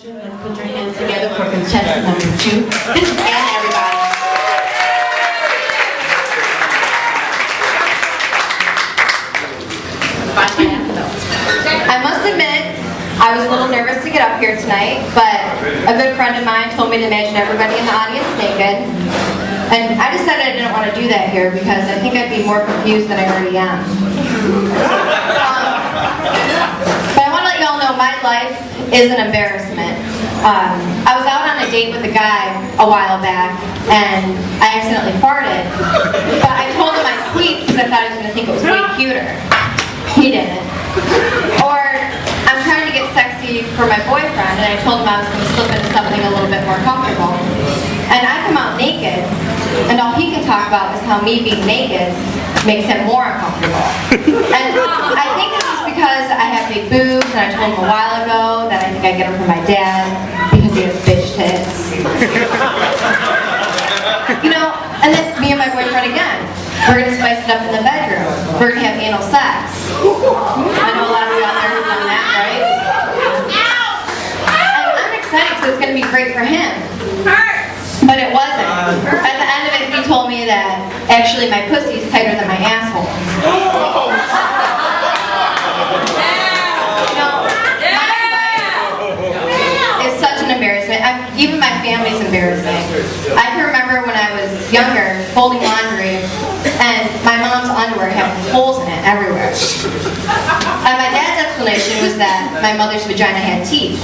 Let's put your hands together for contestant number 2. This is Anna, everybody. I must admit, I was a little nervous to get up here tonight, but a good friend of mine told me to imagine everybody in the audience naked. And I decided I didn't want to do that here because I think I'd be more confused than I already am. But I want to let y'all know my life is an embarrassment. I was out on a date with a guy a while back, and I accidentally farted. But I told him I squeaked because I thought he was going to think it was way cuter. He didn't. Or I'm trying to get sexy for my boyfriend, and I told him I was going to slip into something a little bit more comfortable. And I come out naked, and all he can talk about is how me being naked makes him more uncomfortable. And I think this is because I have big boobs, and I told him a while ago that I think I get them from my dad because he has bitch tits. You know, and then me and my boyfriend again. We're going to spice it up in the bedroom. We're going to have anal sex. I know a lot of you out there have done that, right? And I'm excited because it's going to be great for him. But it wasn't. At the end of it, he told me that actually my pussy is tighter than my asshole. You know, my life is such an embarrassment. Even my family's embarrassing. I can remember when I was younger, folding laundry, and my mom's underwear had holes in it everywhere. And my dad's explanation was that my mother's vagina had teeth.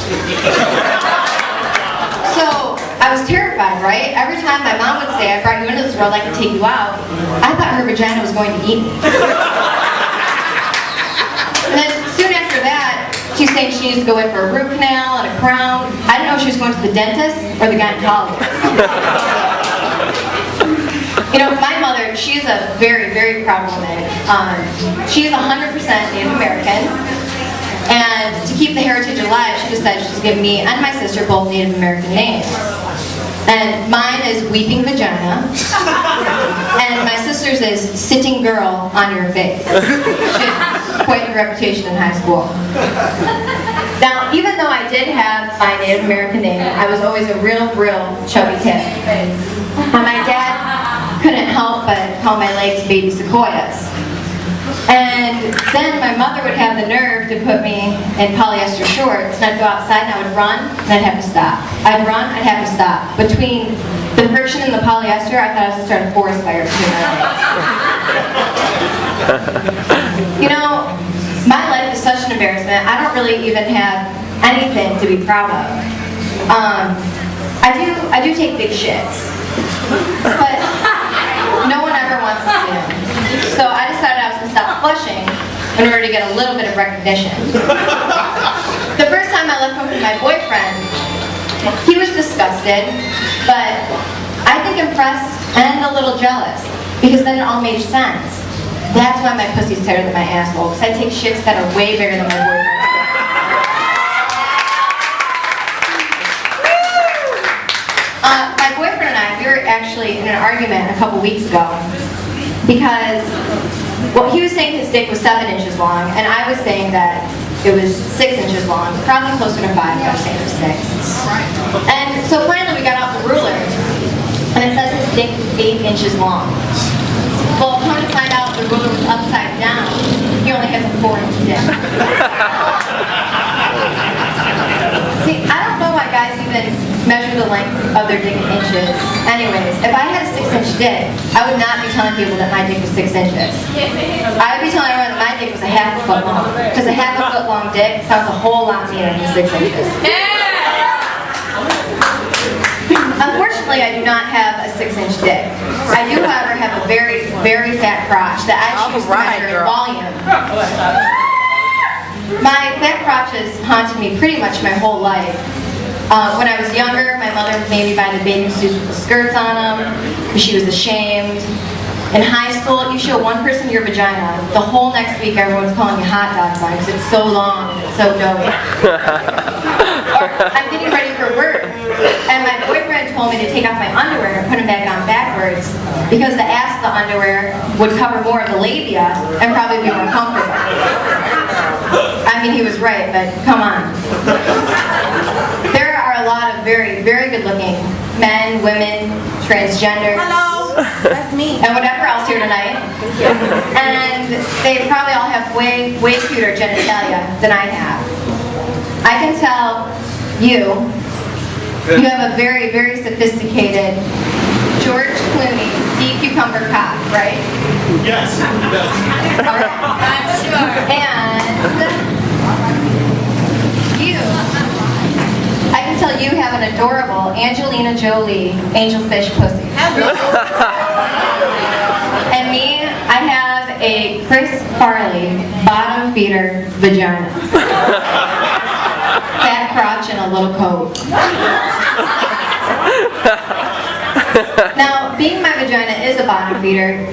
So I was terrified, right? Every time my mom would say, I brought you into this world, I can take you out, I thought her vagina was going to eat me. And then soon after that, she's saying she needs to go in for a root canal and a crown. I didn't know if she was going to the dentist or the gynecologist. You know, my mother, she's a very, very proud woman. She's 100% Native American. And to keep the heritage alive, she decided she's given me and my sister both Native American names. And mine is Weeping Vagina. And my sister's is Sitting Girl on Your Face. She had quite a reputation in high school. Now, even though I did have my Native American name, I was always a real chubby kid. And my dad couldn't help but call my legs baby sequoias. And then my mother would have the nerve to put me in polyester shorts, and I'd go outside and I would run, and I'd have to stop. I'd run, I'd have to stop. Between the friction and the polyester, I thought I was going to start a forest fire between my legs. You know, my life is such an embarrassment. I don't really even have anything to be proud of. I do take big shits, but no one ever wants to see them. So I decided I was going to stop flushing in order to get a little bit of recognition. The first time I left home with my boyfriend, he was disgusted, but I think impressed and a little jealous, because then it all made sense. That's why my pussy's tighter than my asshole, because I take shits that are way bigger than my boyfriend. My boyfriend and I, we were actually in an argument a couple weeks ago because, well, he was saying his dick was 7 inches long, and I was saying that it was 6 inches long, probably closer to 5, I was saying it was 6. And so finally we got out the ruler, and it says his dick is 8 inches long. Well, come to find out the ruler was upside down. He only has a 4-inch dick. See, I don't know why guys even measure the length of their dick in inches. Anyways, if I had a 6-inch dick, I would not be telling people that my dick was 6 inches. I would be telling everyone that my dick was a half a foot long. Because a half a foot long dick sounds a whole lot meaner than 6 inches. Unfortunately, I do not have a 6-inch dick. I do, however, have a very, very fat crotch that I choose to measure in volume. My fat crotch has haunted me pretty much my whole life. When I was younger, my mother made me buy the bathing suits with the skirts on them, because she was ashamed. In high school, you show one person your vagina, the whole next week everyone's calling you hot dog sign because it's so long and it's so doughy. Or I'm getting ready for work, and my boyfriend told me to take off my underwear and put them back on backwards because the ass of the underwear would cover more of the labia and probably be more comfortable. I mean, he was right, but come on. There women, transgender. Hello, that's me. And whatever else here tonight. And they probably all have way cuter genitalia than I have. I can tell you have a very sophisticated George Clooney sea cucumber cock, right? Yes. All right. I'm sure. And I can tell you have an adorable Angelina Jolie angelfish pussy. And me, I have a Chris Farley bottom feeder vagina. Fat crotch and a little coat. Now, being my vagina is a bottom feeder,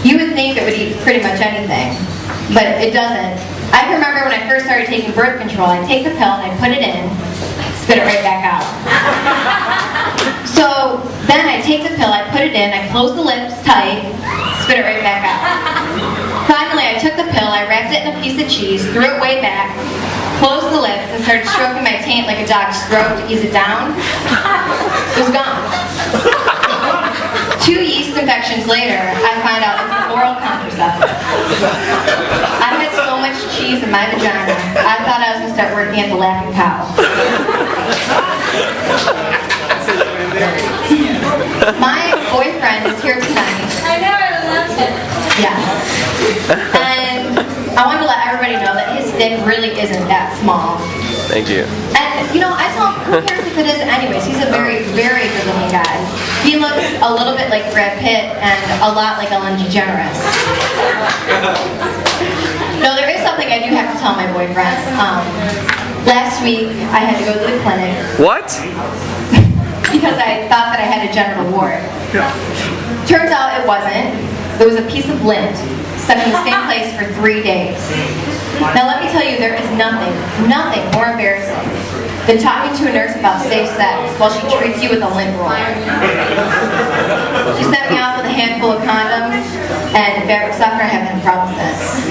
you would think it would eat pretty much anything, but it doesn't. I can remember when I first started taking birth control, I'd take the pill and I'd put it in, spit it right back out. So then I'd take the pill, I'd put it in, I'd close the lips tight, spit it right back out. Finally, I took the pill, I wrapped it in a piece of cheese, threw it way back, closed the lips, and started stroking my taint like a dog's throat to ease it down. It was gone. 2 yeast infections later, I find out it's an oral contraceptive. I had so much cheese in my vagina, I thought I was going to start working at the Laughing Cow. My boyfriend is here tonight. I never loved it. Yes. And I wanted to let everybody know that his dick really isn't that small. Thank you. And, you know, I tell him, who cares if it is anyways? He's a very good looking guy. He looks a little bit like Brad Pitt and a lot like Ellen DeGeneres. No, there is something I do have to tell my boyfriend. Last week, I had to go to the clinic. What? Because I thought that I had a genital wart. Turns out it wasn't. It was a piece of lint stuck in the same place for 3 days. Now let me tell you, there is nothing more embarrassing than talking to a nurse about safe sex while she treats you with a lint roll. She sent me off with a handful of condoms and fabric softener. I haven't had a problem since.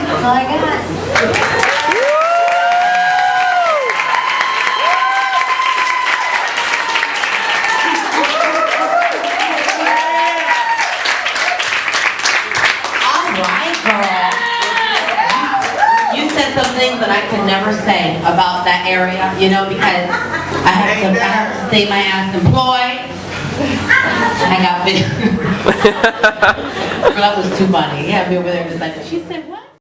That's all I got. Some things that I could never say about that area, you know, because I have to stay my ass employed. I got big. That was too funny. He had me over there just like, she said, what?